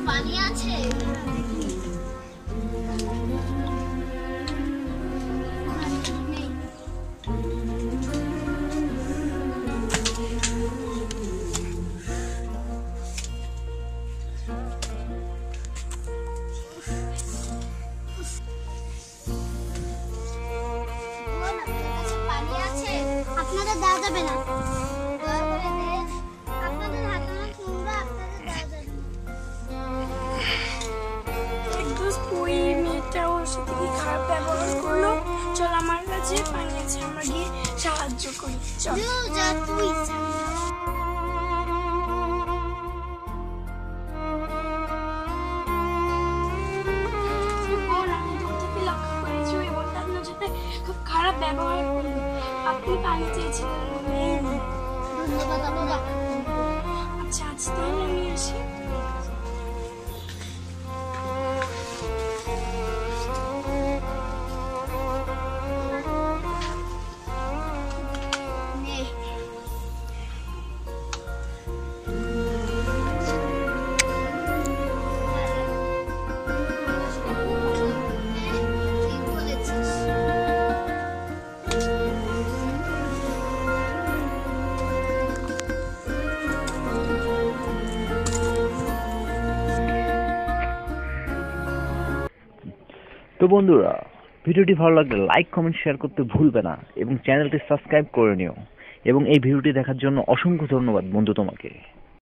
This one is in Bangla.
পানি আছে? আপনাদের দেওয়া যাবে না। আপনাদের হাতে না কুমড়া, আপনাদের দেওয়া যাবে না। ওই মেয়েটা ওর সাথে কি খারাপ ব্যবহার করলো। চল আমার কাছে পানি আছে, আমরা গিয়ে সাহায্য করি। চল যা তুই খুব খারাপ ব্যবহার করলো। আপনি পানি চেয়েছিলেন। ধন্যবাদ। আচ্ছা আচ্ছা, তাহলে আমি আসি। তো বন্ধুরা, ভিডিওটি ভালো লাগলে লাইক কমেন্ট শেয়ার করতে ভুলবে না এবং চ্যানেলটি সাবস্ক্রাইব করে নিও। এবং এই ভিডিওটি দেখার জন্য অসংখ্য ধন্যবাদ বন্ধু তোমাকে।